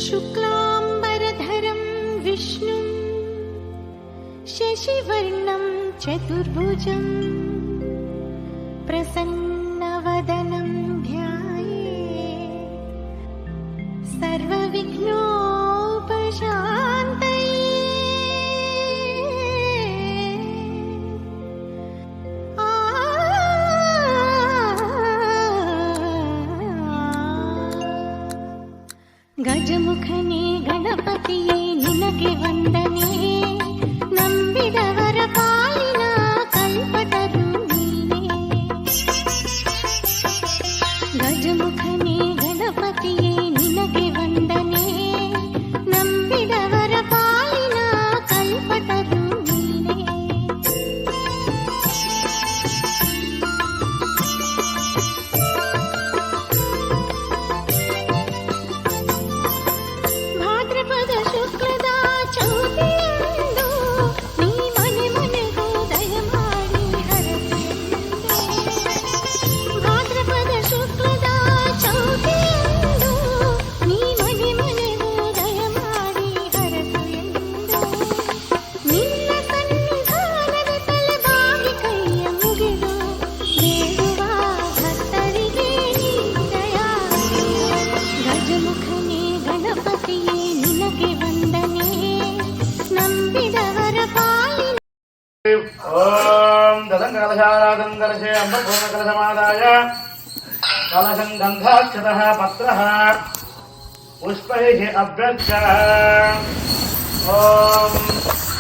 शुक्लांबरधरं विष्णुं शशिवर्णं चतुर्भुजं प्रसन्नवदनं ध्यायेत् सर्वविघ्नोपशान्तये। ಗಜಮುಖನೇ ಗಣಪತಿಯೇ ನಿನಗೆ ವಂದನೆ, ನಂಬಿದವರ ಪಾಲಿನ ಕಲ್ಪತರು ನೀನೇ. ಗಜಮುಖನೇ ಗಣಪತಿಯೇ ನಿನಗೆ ವಂದನೆ, ನಂಬಿದವರ ಪಾಲಿನ ಕಲ್ಪತರು ನೀನೇ. ಭಾದ್ರಪದ ಶುಕ್ಲದ ಚೌತಿಯಂದು ನೀ ಮನೆ ಮನೆಗೂ ದಯಮಾಡಿ ಹರಸೆಂದೆ. ಭಾದ್ರಪದ ಶುಕ್ಲದ ಚೌತಿಯಂದು ನೀ ಮನೆ ಮನೆಗೂ ದಯಮಾಡಿ ಹರಸು ಎಂದು ನಿನ್ನ ಸನ್ನಿಧಾನದ ತಲೆಬಾಗಿ ಕೈಯ ಮುಗಿದು ಬೇಡುವ ಭಕ್ತರಿಗೆ ನೀ ದಯಾಳು. ಗಜಮುಖನೇ ಗಣಪತಿಯೇ ನಿನಗೆ ವಂದನೆ, ನಂಬಿದವರ ಪಾಲಿನ. ಓಂ ದದಂಗಲಶಾರಾಧಂ ಕಲಶೇ ಅಂಬಪೂರ್ಣಕಲಶಮಾದಾಯ ಕಲಶಂ ಗಂಧಾಕ್ಷತಃ ಪತ್ರಃ ಪುಷ್ಪೈಃ ಅಭ್ಯರ್ಚ್ಯ. ಓಂ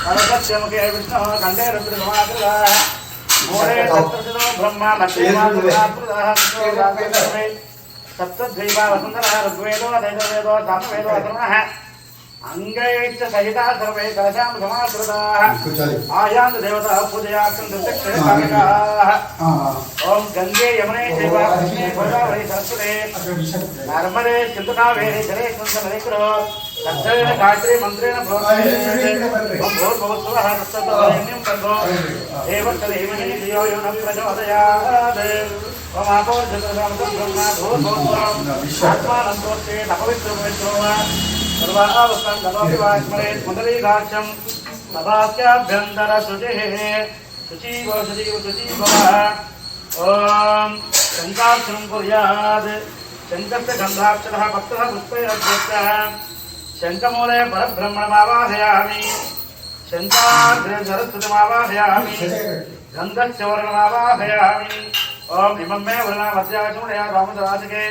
ಕಲಶಸ್ಯ ಮುಖೇ ವಿಷ್ಣುಃ ಕಂಠೇ ರುದ್ರಸಮಾಕೃತಃ ಮೂಲೆ ಸಪ್ತಶತೋ ಬ್ರಹ್ಮ ಮಧ್ಯೆ ಮಾತೃಕಾಕೃತಃ ವಿಷ್ಣುರಾಕೃತಃ ಸಪ್ತದ್ವೈಪಾ ವಸುಂಧರಃ ಋಗ್ವೇದೋ ಅಧೈರ್ವೇದೋ ಸಾಮವೇದೋ ಅಧರ್ಮಣಃ ಅಂಗೈಶ್ಚ ಸಹಿತಾ ಸರ್ವೇ ಕಲಶಾಂ ಸಮಾಕೃತಾಃ ಆಯಾಂತ ದೇವತಾ ಪೂಜಯಾರ್ಥಂ ದೃಷ್ಟಕ್ಷೇತ್ರಕಾರಕಾಃ. ಓಂ ಗಂಗೆ ಯಮುನೆ ಚೈವ ಕೃಷ್ಣೇ ಗೋದಾವರಿ ಸರಸ್ವತಿ ನರ್ಮದೆ ಸಿಂಧು ಕಾವೇರಿ ಜಲೇಸ್ಮಿನ್ ಸನ್ನಿಧಿಕುರು ತದ್ದೇನ ಗಾಯತ್ರಿ ಮಂತ್ರೇಣ ಪ್ರೋಕ್ಷಯೇತ್. ಓಂ ಭೂರ್ಭುವಃ ತತ್ಸವಿತುರ್ವರೆಣ್ಯಂ ಭರ್ಗೋ ದೇವस्य धीमहि धियो यो न प्रचोदयात्. ओम आपो जगदामृतं ब्रह्म भूर्भुवः आत्मानन्दोऽस्ते अपवित्रो वा सर्वावस्थां गतोऽपि वा स्मरेत् मुदलीघाक्षं तदास्याभ्यन्तरशुचिः शुचीव शुचीव शुचीव. ओम शङ्काक्षरं कुर्यात्. शङ्कस्य गन्धाक्षरः पत्रः पुष्पैरभ्यस्तः. शङ्खमूले परब्रह्मणमावाहयामि. शङ्काग्रे सरस्वतीमावाहयामि. गन्धस्य वर्णमावाहयामि. ओम इमं मे वर्णमध्याचूडया रामदराजके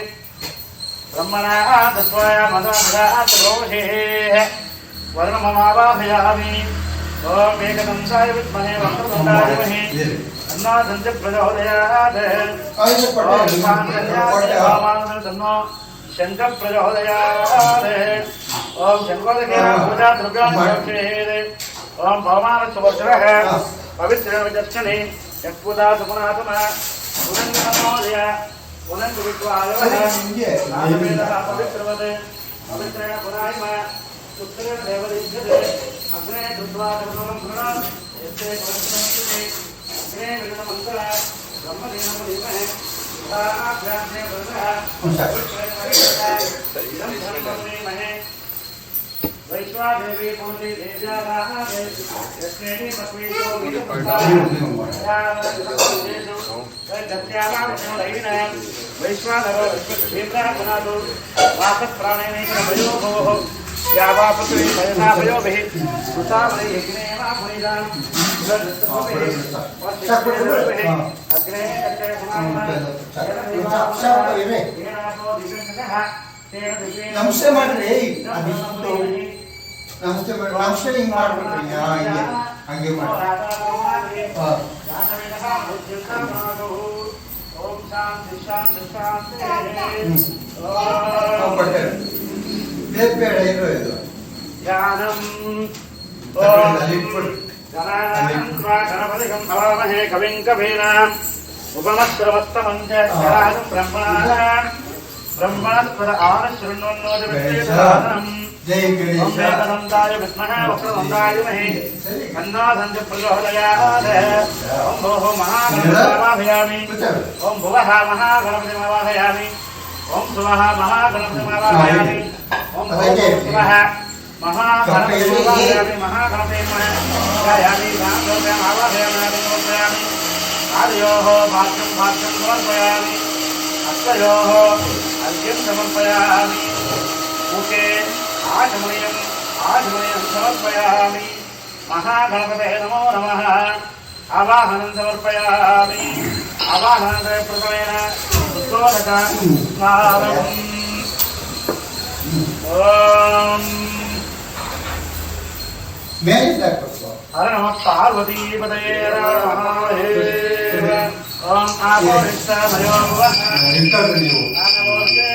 ब्रह्मणा तत्त्वाय मदामृतात् रोषेः वर्णममावाहयामि. ओम एकदंसाय विद्महे वक्रतुण्डाय धीमहि तन्नो दन्ति प्रचोदयात्. ओम शान्त्याय वामानसं तन्नो शङ्खः प्रचोदयात्. ओम शङ्खोदकेन पूजा द्रव्याणि प्रोक्षयेत्. ओम भवमानस्य वज्रः पवित्रेण विचक्षणे यत्पूजा सुपुनातमः पुनन्दनमोदय पुनन्दविद्वायवः नादवेदः पवित्रवत् पवित्रेण पुरायम पुत्रेण देवदिध्यते अग्ने कृत्वा कर्मं कृणा यस्ते पवित्रमस्ति अग्ने विदमन्तरः ब्रह्मदेवं धीमहि ताभ्याग्ने वरदः पवित्रेण इदं धर्ममेमहे. वैश्वादेवी पौत्री देव्याः यस्मेनि पत्नीतो वैश्वानरो विश्वक्षेत्रः पुनादो वासप्राणेनैकभयोः या वा पृथ्वी भयसा भयोभिः सुतामणि यज्ञेन पुनीदां अग्ने तत्ते ನಮಸ್ತೆ ಮಾಡ್ರಿ. ನಮಸ್ತೆ ಮಾಡಿ ನಮಸ್ತೆ ಹಿಂಗೆ ಮಾಡ್ಬಿಡ್ರಿ. ಹಂಗೆ ಮಾಡಿ. ಬೇಡ ಇರೋ ಇದು ಗಣಪತಿಗಂ ಭವಾಮಹೇ ಕವಿಂ ಕವೀನಾಂ ಉಪಮಸ್ತ್ರವಸ್ತಮಂಚ ಬ್ರಹ್ಮಣಾನಾಂ ब्रह्मणस्पद आनशृण्वन्नोति विश्वेशदानम् जय गणेशाय विद्महे वक्रतुण्डाय धीमहि तन्नो दन्ति प्रचोदयात्। ओम भुवः महागणपतिमावाहयामि। ओम भुवः महागणपतिमावाहयामि। ఓం స్వహ మహాగణపతిమావాహయామి ఓం స్వహ మహాగణపతిమావాహయామి మహాగణపతే నమః ధ్యాయామి ఆవాహయామి నమస్కారామి ఆర్యోః భాగ్యం భాగ్యం సమర్పయామి అస్తయోః అర్ఘ్యం సమర్పయామి ముఖే ఆచమనీయం ఆచమనీయం సమర్పయామి మహాగణపతే నమో నమః ఆవాహనం సమర్పయామి ఆవాహనంతర ప్రథమేన ఉద్బోధక స్నానం ఓం హర నమ పార్వతీపతయే నమః ఓం ఆపోరిష్టమయో భవ నమోస్తే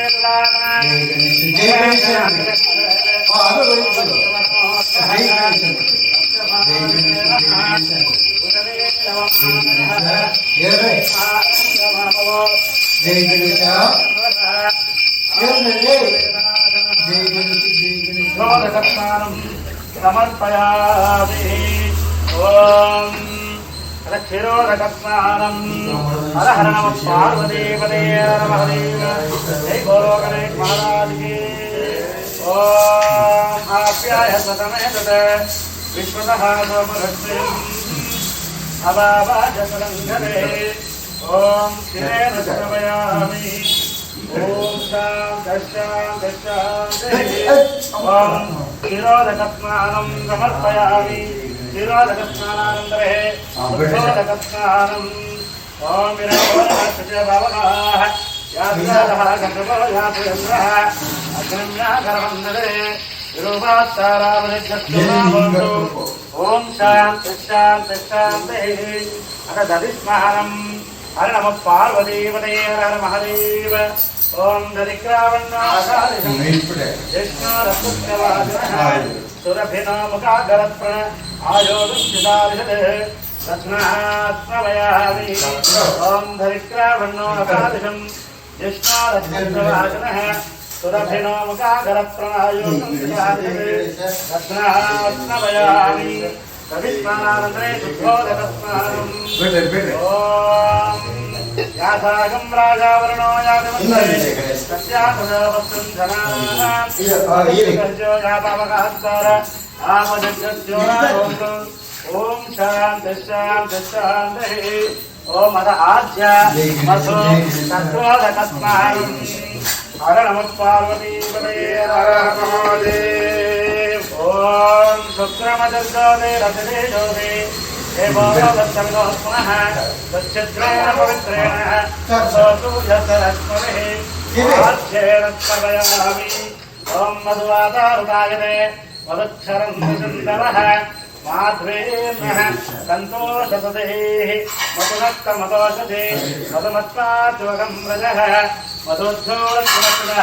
సమర్పయామి ఓం క్షీరోదకస్నానం హర హర నమ పార్వతీపదే నమః జై గోలోకనేశ్ మహారాజ్ కి ఓం ఆప్యాయ సతమేతద్ విశ్వతః సోమరస్యం అవావాజసలంఘనే ఓం క్షీరేణ సమయామి ఓం శాంతి ఓం క్షీరోదకస్నానం సమర్పయామి క్షీరోదకస్నానానంతరే శుద్ధోదకస్నానం ఓం విరమోదకస్యభవనాః యాత్రాదః గంధర్వో యాత్రేంద్రః అగ్నిమ్యాకరవందరే విరూపాస్తారావనిజస్సునాభవంతు ఓం శాంతి శాంతి శాంతి అథ దధిస్నానం హర నమ పార్వతీపతయే హర మహాదేవ ఓం దరిక్రావణ్ణాకారిణం జ్యేష్ఠారపుత్రవాదినః సురభినో ముఖాగరత్ప్రణ ఆయోగస్థితారిషద్ రత్నాత్మవయామి ఓం దరిక్రావణ్ణాకారిణం జ్యేష్ఠారపుత్రవాదినః సురభినో ముఖాగరత్ప్రణ ఆయోగస్థితారిషద్ రత్నాత్మవయామి కవిస్నానానంతరే శుద్ధోదకస్నానం ఓం యాథాగం రాజావరణో యాదవంతే సత్యాసదవస్తం ధనానాం యాపావకాస్తార ఆపజగజ్యోనాభవంతు ఓం శాంతి శాంతి శాంతి ఓం అథ ఆద్య మధు సత్వోదకస్నానం హర నమ పార్వతీపతయే హర మహాదేవ్ ఓం శుక్రమజర్జోదే రజతే జ్యోతి పునః స్వచ్ఛద్రేణ పవిత్రేణ సూర్యసరస్మమి ఓం మధువాతారుదాయతే మధుక్షరం సుందరః మాధ్వేర్ణః సంతోషసదేః మధునక్తమదోషధే మధుమత్పాత్వగం రజః మధుద్ధోరస్మృతః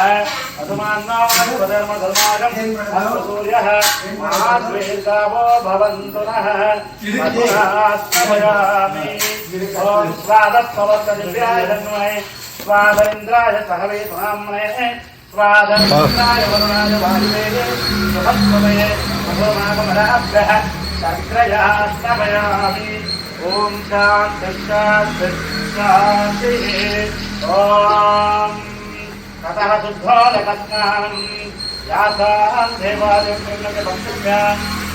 మధుమాన్నామధర్మధర్మాగం సూర్యః మాధ్వేర్గావో భవంతు నః మధునాస్మయామి ఓం స్వాదత్పవత్తదివ్యాయ ధన్వే స్వాదరింద్రాయ సహవే స్వామ్నే స్వాదరింద్రాయ వరుణాయ వాయువే సుభద్వమయే మధుమాగమరాభ్యః చక్రయాస్మయామి ఓం శాంతి శాంతి శాంతి ఓం తతః శుద్ధోదకస్నానం యాసాం దేవాలయ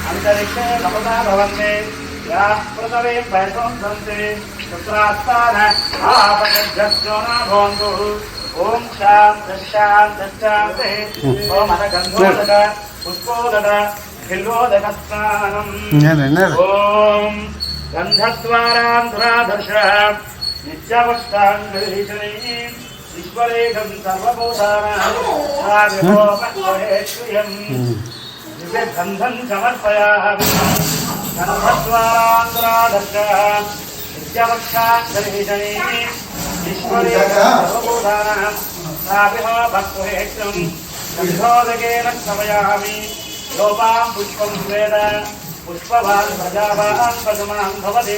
అంతరిక్షే నమదా భవంతే యాః పృథివీం పరిసంసంతి పుత్రాస్తాన ఆపజజ్జోనా భవంతు ఓం శాంతి శాంతి శాంతి ఓం అథ గంధోదక పుష్పోదక బిల్వోదకస్నానం ఓం గంధద్వారాం దురాదర్శ నిత్యవష్టాంగీషణీ ఈశ్వరేకం సర్వభూతానాం గంధం సమర్పయామి గంధద్వారాం దురాదర్శ నిత్యవక్షాంగీషణీ ఈశ్వరేకం సర్వభూతానాం భక్తుహేక్షం గంధోదకేన సమయామి లోపాం పుష్పం వేద పుష్పవాన్ ప్రజావాన్ పశుమాన్ భవతి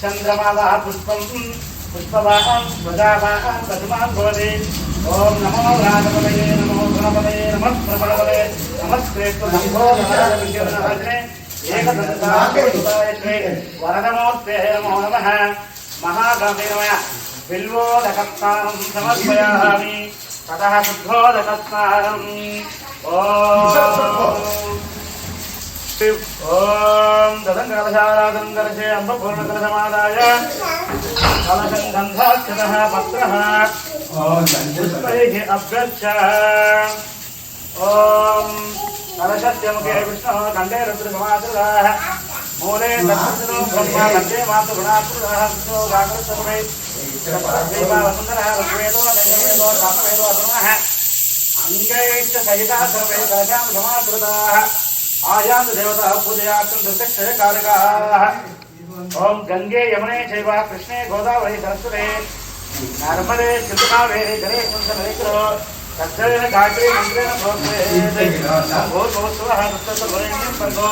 చంద్రమావా పుష్పం పుష్పవాన్ ప్రజావాన్ పశుమాన్ భవతి ఓం నమో రాజపదయే నమో గణపతయే నమః ప్రబలవే నమస్కృత్య సంభోధనాజనే ఏకదంతాయ వరదమూర్తే నమో నమః మహాగణపతే నమః బిల్వోదకస్నానం సమర్పయామి ततः शुद्धोदकस्नानम् ॐ ददङ्कलशारादङ्कलशे अम्बपूर्णकलशमादाय कलशं गन्धाक्षतः पत्रः पुष्पैः अभ्यर्च्य ॐ कलशस्य मुखे विष्णुः कण्ठे रुद्रसमाश्रितः मूले दक्षिणो ब्रह्मा मध्ये मातृगुणात्मकः विष्णो गागरसर्वै देवावसुन्धरः ऋग्वेदो दैववेदो सामवेदो अधर्मः अङ्गैश्च सहितः सर्वे कलशां समाश्रिताः आयान्तु देवताः पूजयार्थं दृष्टक्षय कारकाः ॐ गंगे यमुने चैव कृष्णे गोदावरी सरस्वते नर्मदे सिन्धुकावेरी जलेऽस्मिन् सन्निधितो तत्सवेन गायत्री मन्त्रेण प्रोक्तेत् भूर्भुवस्सुवः तत्सवितुर्वरेण्यं भर्गो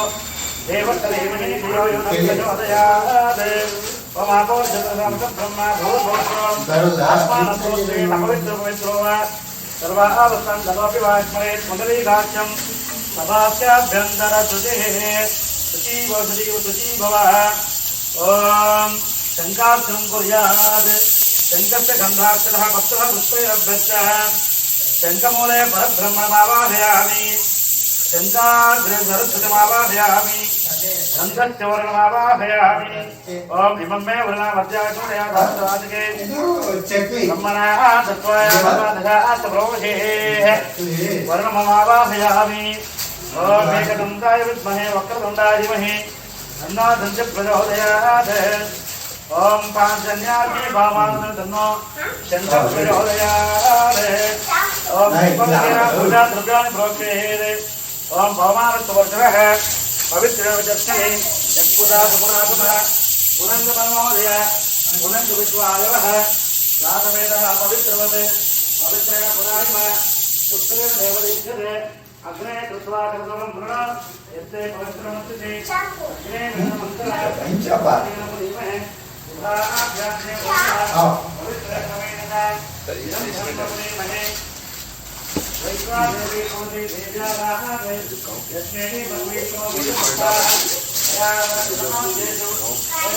देवस्य धीमहि धियो यो नः प्रचोदयात् ॐ आपो जगदामृतं ब्रह्मा भूर्भुवस्सुवः आत्मानन्दोऽस्ते अपवित्रो वा सर्वावस्थान् सर्वपि वा स्मरेत् मण्डलीकाख्यं सभास्याभ्यन्तरश्रुतिः शुचीव शुचीव शुची भव ॐ शङ्कार्चनं कुर्यात् शङ्कस्य गन्धाक्षरः पत्रः पुष्पैरभ्यर्च्य शङ्खमूले परब्रह्ममावाहयामि शङ्काग्रे सरस्वतीमावाहयामि गन्धस्य वर्णमावाहयामि ॐ इमं मे वर्णमध्याचूडया दासराजके ब्रह्मणः तत्त्वायामदशात् प्रवशेः वर्णममावाहयामि ॐ एकदन्ताय विद्महे वक्रतुण्डाय धीमहि तन्नो दन्ति प्रचोदयात् ॐ पाञ्चन्याग्नि भावान् तन्नो शङ्खः प्रचोदयात् ॐ पुष्पकेन पूजा द्रव्याणि प्रोक्षेत् ॐ भवमानस्तु वर्षः पवित्रवचस्मि यत्पुदा सुपुनातमः पुनन्दमनमहोदय पुनन्दु विश्वायवः जातवेदः पवित्रवत् पवित्रेण पुराहिम पुत्रेण देवदीक्षते अग्ने कृत्वा कृतवं पुनः यस्ते पवित्रमस्ति अग्ने कृतमन्तः पंचपादेन पुरीमहे उदाभ्यासे पवित्रक्रमेण इदं धर्मपुरीमहे वैश्वादेवी कोटि देव्याः यस्मै भगवीतो विष्णुः यावत्समादेषु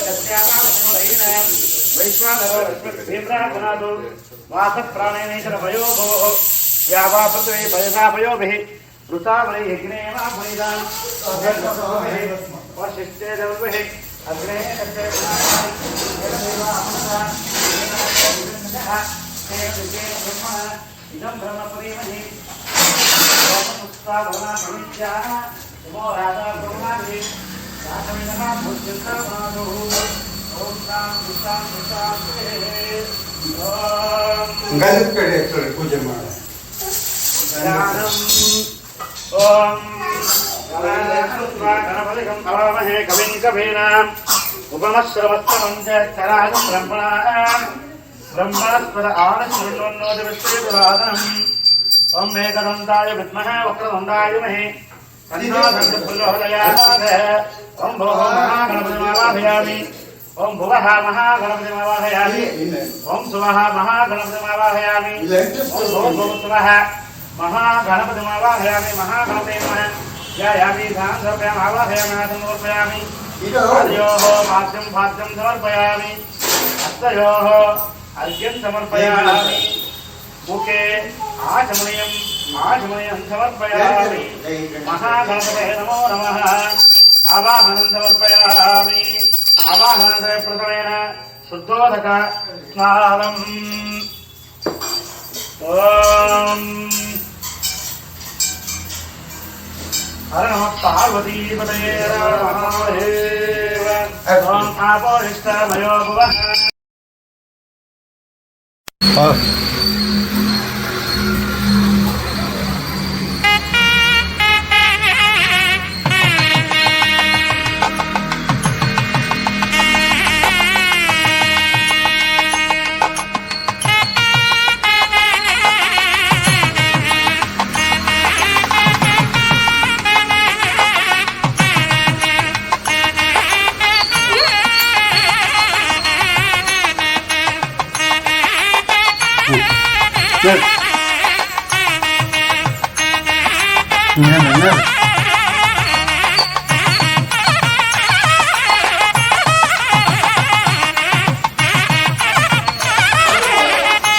तस्यावामनोरयिन वैश्वानरो भीम्रागुणादो वासप्राणेनेश्वर भयो भोः व्यावा पृथ्वी पयसा पयोभिः वृषावै यज्ञे वा फलितान् वशिष्ठे दर्भिः अग्ने तस्य इदं ब्रह्मपुरीमहि पुष्पाभरणापवित्याः इमो राजा ब्रह्माभिः राजमिनः भुज्यन्तर्मादुः ॐ शान्ति शान्ति शान्तिः पूजा माಡ गणपतिकं भवामहे कविं कवीनाम् उपमश्रवस्तमं च चराजं ब्रह्मणस्पद आनशृण्वन्नोदिविश्वेदवादनम् ॐ एकदन्ताय विद्महे वक्रतुण्डाय धीमहि तन्नो दन्ति प्रचोदयात् ॐ भोः महागणपतिमावाहयामि ॐ भुवः महागणपतिमावाहयामि ॐ सुवः महागणपतिमावाहयामि ॐ भूर्भुवस्सुवः महागणपतिमावाहयामि महागणपते नमः ध्यायामि ध्यानद्रव्यमावाहयामि समर्पयामि हरयोः पाद्यं पाद्यं समर्पयामि हस्तयोः अर्घ्यं समर्पयामि मुखे आचमनीयं समर्पयामि महागणपते नमो नमः आवाहनं समर्पयामि आवाहनस्य प्रथमेन शुद्धोदक स्नानम् ॐ हर नमः पार्वतीपतये महादेव ॐ आपोरिष्टमयो भुवः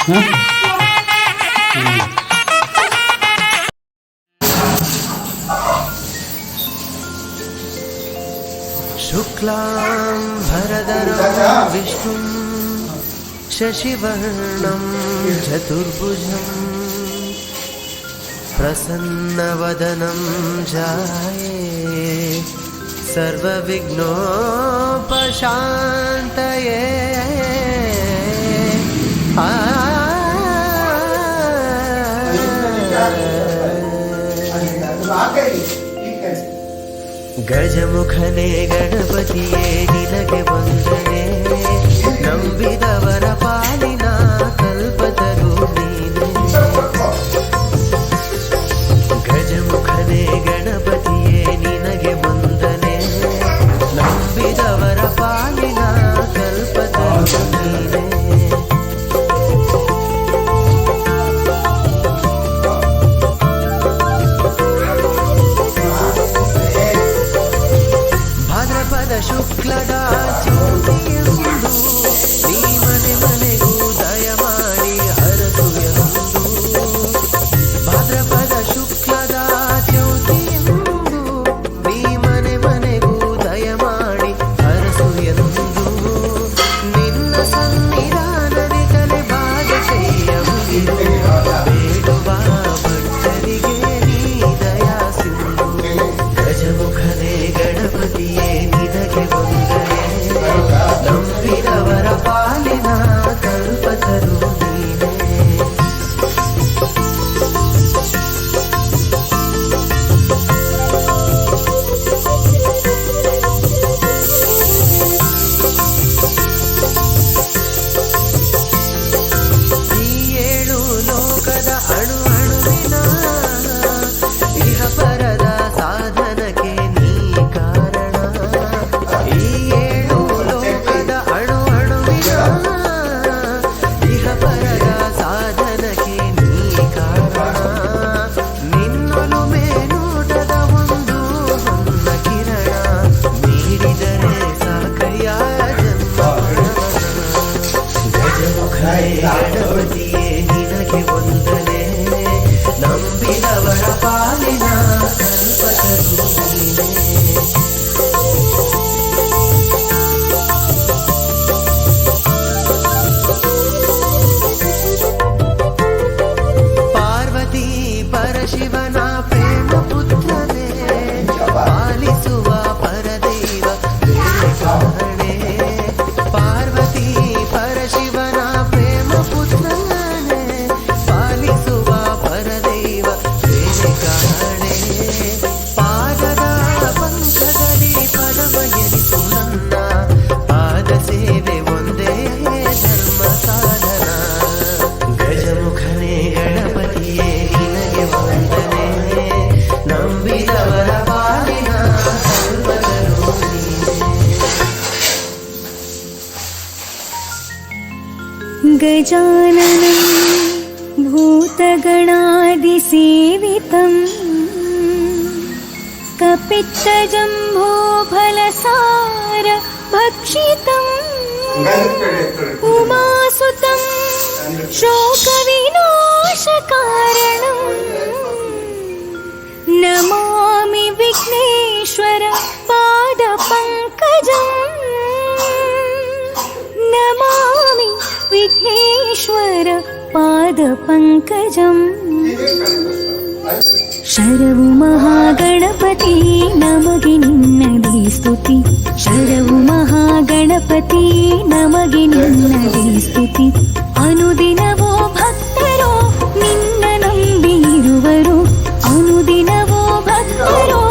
Hmm? शुक्लां भरधरं विष्णुं शशिवर्णं चतुर्भुजं प्रसन्नवदनं ध्याये सर्वविघ्नोपशान्तये ಗಜಮುಖನೇ ಗಣಪತಿಯೇ ನಿನಗೆ ವಂದನೆ ನಂಬಿದವರ ಪಾಲಿನ ಕಲ್ಪತರು ನೀನೆ ಗಜಮುಖನೇ ಗಣಪತಿಯೇ ನಿನಗೆ ವಂದನೆ ನಂಬಿದವರ ಪಾಲಿನ ಕಲ್ಪತರು ನೀನೆ ಶುಕ್ಲದ ಜ್ಯೋತಿಯೆಂದು ನೀ ಮನೆ ಮನೆಗೂ ದಯ ಮಾಡಿ ಹರಸು ಎಂದು ಭಾದ್ರಪದ ಶುಕ್ಲದ ಜ್ಯೋತಿಯೆಂದು ನೀ ಮನೆ ಮನೆಗೂ ದಯ ಮಾಡಿ ಹರಸು ಎಂದು ನಿನ್ನ ಸನ್ನಿಧಾನದಿ ತಲೆ ಭಾಗಶಯ್ಯ ಮುಗಿದು ಬೇಡುವ ಭಕ್ತರಿಗೆ ನೀ ದಯಾ ಸಿಂಧು ಗಜಮುಖನೇ ಗಣಪತಿಯೇ ನಂಬಿದವರ ಪಾಲಿನ ಕಲ್ಪತರು ನೀನೆ ಈ ಏಳು ಲೋಕದ ಅಣು ಅಣುವಿನ ಇಹ ಪರದ ಸಾಧನಕ್ಕೆ ನೀ ಕಾರಣ ಈ ಏಳು ಲೋಕದ ಅಣು ಅಣುವಿನ ಇಹ ಪರದ ಸಾಧನಕ್ಕೆ ನೀ ಕಾರಣ ನಿನ್ನೊಲುಮೆ ನೋಟದ ಒಂದು ಹೊನ್ನ ಕಿರಣ ನೀಡಿದರೆ ಸಾಕಯ್ಯ ಜನ್ಮ ಗಜಮುಖನೇ ಗಣಪತಿಯೇ ನಿನಗೆ ವಂದನೆ ನಂಬಿದವರ ಪಾಲಿನ ಕಲ್ಪತರು ನೀನೆ ಪಾರ್ವತಿ ಪರಶಿವನ ಪ್ರೇಮ ಪುತ್ರನೇ ಪಾಲಿಸುವ ಪರದೈವ ಕಾರಣೆ ಪಾರ್ವತಿ ಪರಶಿವನ ಪ್ರೇಮ ಪುತ್ರನೇ ಪಾಲಿಸುವ ಪರದೈವ ಕಾರಣೆ ಪಾದದ ಪಂಕದಲ್ಲಿ ಪರಮ ಎನಿಸು ನನ್ನ ಪಾದ ಸೇವೆ ಒಂದೇ ಧರ್ಮ ಸಾಧನ ಗಜಮುಖನೇ ಗಣಪತಿಯೇ ನಿನಗೆ ವಂದನೆ ನಂಬಿದವರ ಪಾಲಿನ ಕಲ್ಪತರು ನೀನೆ गजाननं भूतगणादिसेवितं कपित्तजम्बूफलसार भक्षितम् उमासुतं शोकविनाशकारणं नमामि विघ्नेश्वर पादपङ्कजम् नमामि विघ्नेश्वर पादपङ्कजम् ಶರವು ಮಹಾಗಣಪತಿ ನಮಗೆ ನಿನ್ನದೇ ಸ್ತುತಿ ಶರವು ಮಹಾಗಣಪತಿ ನಮಗೆ ನಿನ್ನದೇ ಸ್ತುತಿ ಅನುದಿನವೋ ಭಕ್ತರೋ ನಿನ್ನ ನಂಬಿ ಇರುವರು ಅನುದಿನವೋ ಭಕ್ತರೋ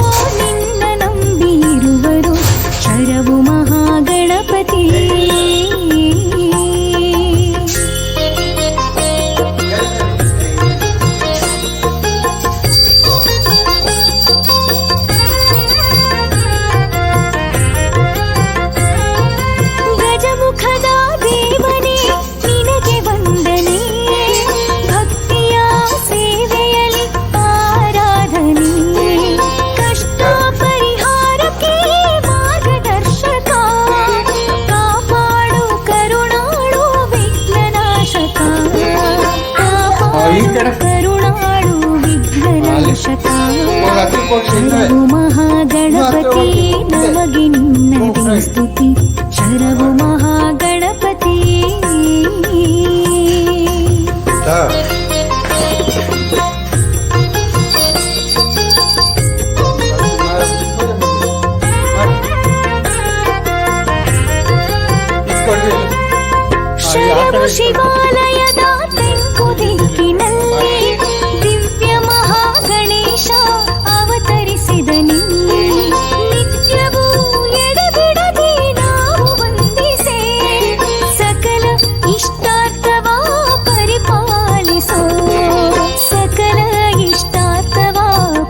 ನಿನ್ನ ನಂಬಿ ಇರುವರು ಶರವು ಮಹಾಗಣಪತಿ ಕರುಣಾಳು ವಿಘ್ನನಾಶಕ ಶರಣು ಮಹಾಗಣಪತಿ ನಮಗೆ ನಿನ್ನದೇ ಸ್ತುತಿ ಶರವು ಮಹಾಗಣಪತಿ ಶರವು ಶಿವಾಲಯದ ತೆಂಕು ದಿಕ್ಕಿನಲ್ಲಿ ದಿವ್ಯ ಮಹಾಗಣೇಶ ಅವತರಿಸಿದನಿ ನಿತ್ಯವೂ ಎಡೆಬಿಡದೆ ನಾವು ವಂದಿಸೆ ಸಕಲ ಇಷ್ಟಾರ್ಥವ ಪರಿಪಾಲಿಸೋ ಸಕಲ ಇಷ್ಟಾರ್ಥವ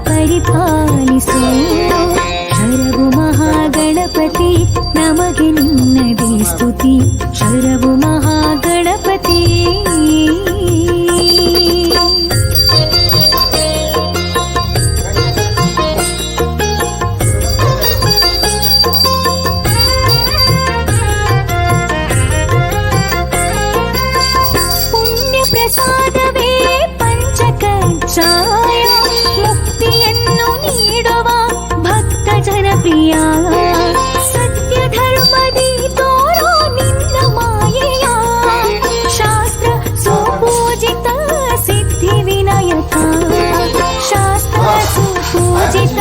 ಪರಿಪಾಲಿಸೋ ಶರವು ಮಹಾಗಣಪತಿ ನಮಗೆ ನಿನ್ನದೇ ಸ್ತುತಿ ಶರವು ಮಹಾಗಣಪತಿ ಪುಣ್ಯ ಪ್ರಸಾದವೇ ಪಂಚಕಜ್ಜಾಯ ಮುಕ್ತಿಯನ್ನು ನೀಡುವ ಭಕ್ತ ಜನಪ್ರಿಯ ಸತ್ಯ ಧರ್ಮದಿ ತೋರೋ ನಿನ್ನ ಮಾಯೆಯ ಶಾಸ್ತ್ರ ಸುಪೂಜಿತ ಸಿದ್ಧಿ ವಿನಾಯಕ ಶಾಸ್ತ್ರ ಸುಪೂಜಿತ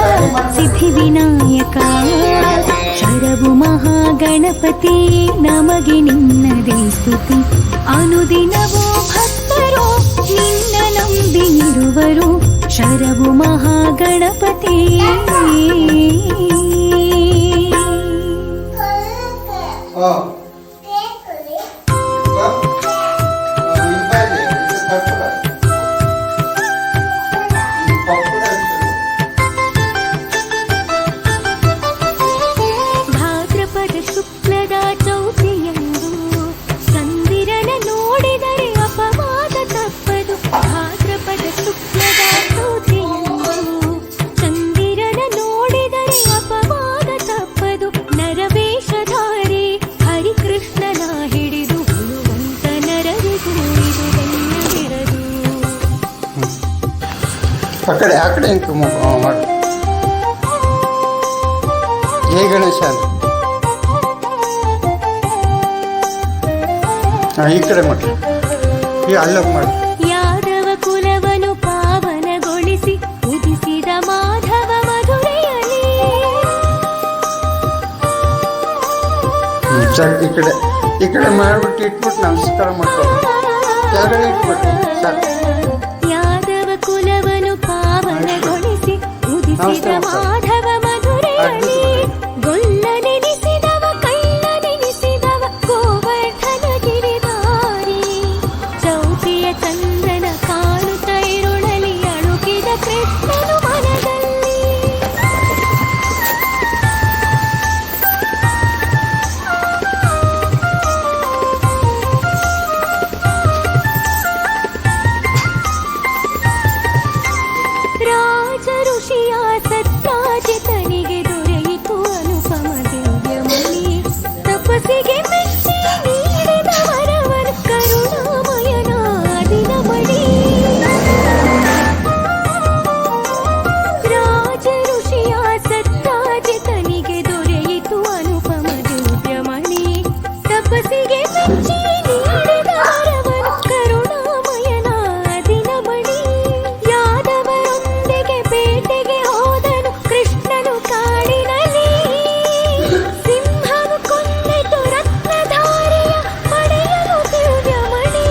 ಸಿದ್ಧಿ ವಿನಾಯಕ ಶರವು ಮಹಾಗಣಪತಿ ನಮಗೆ ನಿನ್ನದೇ ಸ್ತುತಿ ಅನುದಿನವೂ ಭಕ್ತರು ನಿನ್ನ ನಂಬಿ ಇರುವರು ಶರವು ಮಹಾಗಣಪತಿ ಭಾದ್ರಪದ ಶುಕ್ಲದ ಚೌತಿಯಂದು ಚಂದಿರನ ನೋಡಿದರೆ ಅಪವಾದ ತಪ್ಪದು ಭಾದ್ರಪದ ಶುಕ್ಲದ ಚೌತಿಯಂದು ಚಂದಿರನ ನೋಡಿದರೆ ಅಪವಾದ ತಪ್ಪದು ನರವೇಷಧಾರಿ ಹರಿಕೃಷ್ಣನ ಹಿಡಿದು ಹುಳುವಂತ ನರರಿಗೂ ಇದು ಬೆನ್ನವಿರದು ಆ ಕಡೆ ಇಂಕು ಮಾಡು ಜೈ ಗಣೇಶ ಈ ಕಡೆ ಮಾಡಿ ಈ ಅಲ್ಲೋಗಿ ಮಾಡಿ ಯಾದವ ಕುಲವನ್ನು ಪಾವನಗೊಳಿಸಿ ಉದಿಸಿದ ಮಾಧವ ಮಧುರೆಯಲ್ಲಿ ಈ ಕಡೆ ಮಾಡಿಬಿಟ್ಟು ಇಟ್ಬಿಟ್ಟು ನಮಸ್ಕಾರ ಮಾಡ್ಕೊಂಡು ಕೆಳಗಡೆ ಇಟ್ಬಿಟ್ಟು ಸಾಕು ಯಾದವ ಕುಲವನ್ನು ಪಾವನಗೊಳಿಸಿ ಉದಿಸಿದ ಮಾಧವ ಮಧುರೆಯಲ್ಲಿ ಗೊಲ್ಲ ನೆನೆಸಿದವ ಕಳ್ಳ ನೆನೆಸಿದವ ಗೋವರ್ಧನ ಗಿರಿಧಾರಿ ಚೌತಿಯ ಚಂದನ ಕಾಣುತ್ತ ಇರುಳಲಿ ಅಳುಕಿದ ಕೃಷ್ಣನು ಮನದಲ್ಲಿ ರಾಜ ಋಷಿಯ ಸತ್ರಾಜಿತನಿಗೆ ದೊರೆಯಿತು ಅನುಪಮ ದಿವ್ಯಮಣಿ ತಪಸ್ಸಿಗೆ ಮೆಚ್ಚಿ ನೀಡಿದ ವರವನು ಕರುಣಾಮಯನ ದಿನಮಣಿ ರಾಜ ಋಷಿಯ ಸತ್ರಾಜಿತನಿಗೆ ದೊರೆಯಿತು ಅನುಪಮ ದಿವ್ಯಮಣಿ ತಪಸ್ಸಿಗೆ ಮೆಚ್ಚಿ ನೀಡಿದ ವರವನು ಕರುಣಾಮಯನ ದಿನಮಣಿ ಯಾದವರೊಂದಿಗೆ ಬೇಟೆಗೆ ಹೋದನು ಕೃಷ್ಣನು ಕಾಡಿನಲ್ಲಿ ಸಿಂಹವು ಕೊಂದಿತು ರತ್ನಧಾರಿಯ ಪಡೆಯಲು ದಿವ್ಯಮಣಿ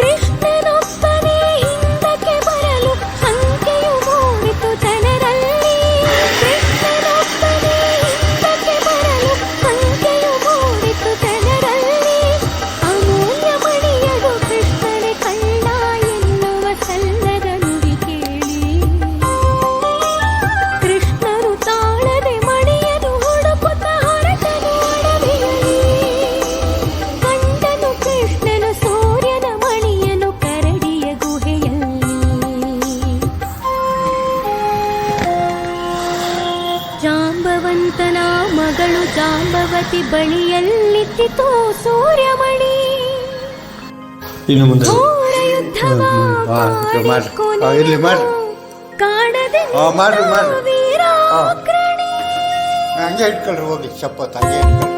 ಕೃಷ್ಣನೊಬ್ಬನೇ ಹಿಂದಕ್ಕೆ ಬರಲು ಸಂಖ್ಯೆಯು ಮೂಡಿತು ಜನರಲ್ಲಿ ಕೃಷ್ಣನೊಬ್ಬನೇ ಹಿಂದಕ್ಕೆ ಬರಲು ಸಂಖ್ಯೆಯು ಮೂಡಿತು ಜನರಲ್ಲಿ ಅಮೂಲ್ಯ ಮಣಿಯದು ಕೃಷ್ಣನೇ ಕಳ್ಳ ಎನ್ನುವ ಸಲ್ಲದ ನುಡಿ ಕೇಳಿ ಕೃಷ್ಣನು ತಾಳದೆ ಮಣಿಯನು ಹುಡುಕುತ್ತ ಹೊರಟನು ಅಡವಿಯಲ್ಲಿ ಕಂಡನು ಕೃಷ್ಣನು ಸೂರ್ಯನ ಮಣಿಯನು ಕರಡಿಯ ಗುಹೆಯಲ್ಲಿ ಜಾಂಬವಂತನ ಮಗಳು ಜಾಂಬವತಿ ಬಳಿಯಲ್ಲಿತ್ತಿತು ಸೂರ್ಯಮಣಿ ಇನ್ನು ಮುಂದೆ ಘೋರ ಯುದ್ಧವ ಮಾಡ್ರಿ ಇರ್ಲಿ ಮಾಡ್ರಿ ಕಾಡದೆ ಮಾಡ್ರಿ ಮಾಡ್ರಿ ವೀರಾಗ್ರಣಿ. ಹಂಗೆ ಇಟ್ಕೊಳ್ರಿ ಹೋಗಿ ಚಪ್ಪತ್ ಹಂಗೆ ಇಟ್ಕೊಳ್ರಿ.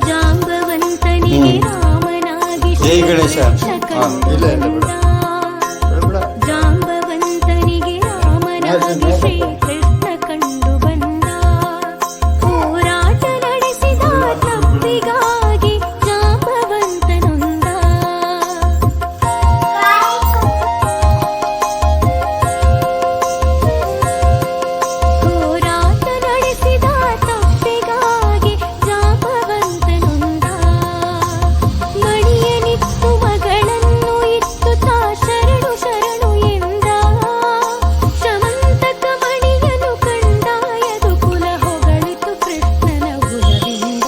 ಜಾಂಬವಂತನಿಗೆ ರಾಮನಾಗಿ ಜೈ ಗಣೇಶ. ಇಲ್ಲ ಇಲ್ಲ ಬಿಡು ಬಿಡು ಬಿಡು. ಜಾಂಬವಂತನಿಗೆ ರಾಮನಾಗಿ ಶ್ರೀಕೃಷ್ಣ ಕಂಡು ಬಂದ. ಹೋರಾಟ ನಡೆಸಿದ ತಪ್ಪಿಗಾಗಿ ಜಾಂಬವಂತನೊಂದ. ಹೋರಾಟ ನಡೆಸಿದ ತಪ್ಪಿಗಾಗಿ ಜಾಂಬವಂತನೊಂದ. ಮಣಿಯನಿತ್ತು ಮಗಳನ್ನು ಇತ್ತು ತಾ ಶರಣು ಶರಣು ಎಂದ. ಶಮಂತಕ ಮಣಿಯನು ಕಂಡಾಯದು ಕುಲ ಹೊಗಳಿತು ಕೃಷ್ಣನ ಗುಣವಿಂದ.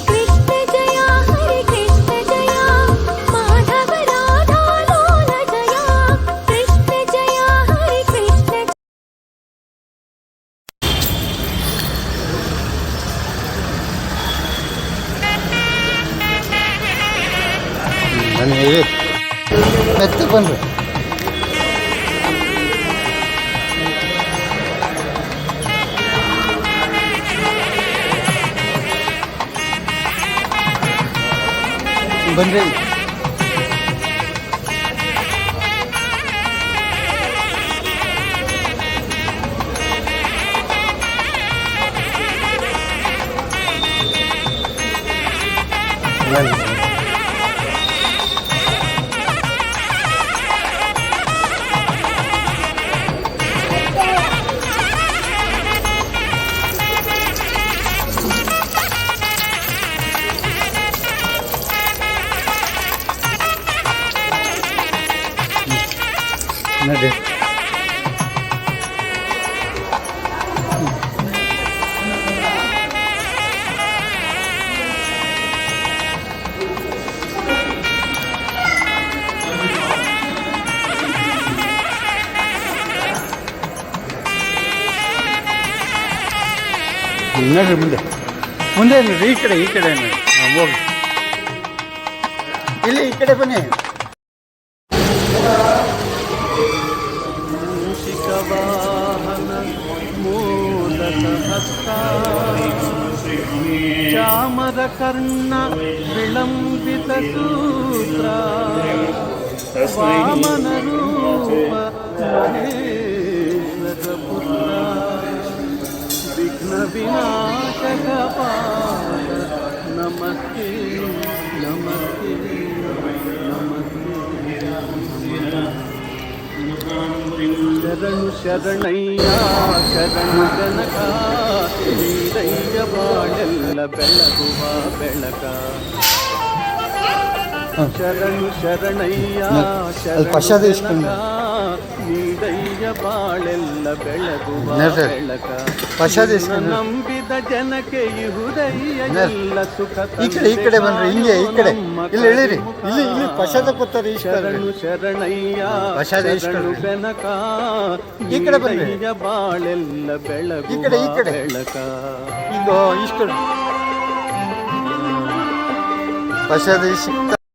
ಕೃಷ್ಣ ಜಯ ಹರಿ ಕೃಷ್ಣ ಜಯ ಮಾಧವ ರಾಧಾ ಲೋಲ ಜಯ. ಕೃಷ್ಣ ಜಯ ಹರಿ ಕೃಷ್ಣ ಜಯ. ಬನ್ನಿ ಇರಿ ಮೆತ್ತಗೆ ಬನ್ರಿ. ಬನ್ರಿ ಬನ್ನಿ. ನಡಿ ನಡ್ರಿ ಮುಂದೆ ಮುಂದೆ ನೋಡ್ರಿ ಈ ಕಡೆ ನೋಡಿ ಹೋಗಿ ಇಲ್ಲಿ ಈ ಕಡೆ ಬನ್ನಿ. ಮೂಷಿಕವಾಹನ ಮೋದಕಹಸ್ತ ಚಾಮರಕರ್ಣ ವಿಳಂಬಿತ ಸೂತ್ರ ವಾಮನ ರೂಪ ಮಹೇಂದ್ರ ಪುತ್ರ ವಿಘ್ನ ವಿನಾಶಕ ಪಾದ ನಮಸ್ತೆ ನಮಸ್ತೆ ಶರಣು ಶರಣಯ್ಯ ಶರಣು ಜನಕ ನೀರಯ್ಯ ಬಾಳೆಲ್ಲ ಬೆಳಗುವ ಬೆಳಕ. ಶರಣು ಶರಣಯ್ಯ ಪ್ರಸಾದ ಶರಣು ಇಸ್ಕೊಂಡು. ಜನಕ ನೀರಯ್ಯ ಬಾಳೆಲ್ಲ ಬೆಳಗುವ ನಡ್ರಿ. ಬೆಳಕ. ಪ್ರಸಾದ ಇಸ್ಕೊಂಡು. ನಂಬಿದ ಜನಕ್ಕೆ ಇಹುದಯ್ಯ ಎಲ್ಲ ಸುಖ ಈ ಕಡೆ ಬನ್ರಿ ಹಿಂಗೆ ಈ ಕಡೆ ಇಲ್ಲಿ ಇಳಿರಿ ಇಲ್ಲಿ ಪ್ರಸಾದ ಕೊಡ್ತಾರೆ ಶರಣು ಶರಣಯ್ಯ ಪ್ರಸಾದ ಶರಣು ಬೆನಕ ಈ ಕಡೆ ಬನ್ರಿ. ನೀರಯ್ಯ ಬಾಳೆಲ್ಲ ಬೆಳಗುವ ಈ ಕಡೆ. ಬೆಳಕ. ಈಗ ಇಷ್ಟು ಪ್ರಸಾದ ಇಷ್ಟ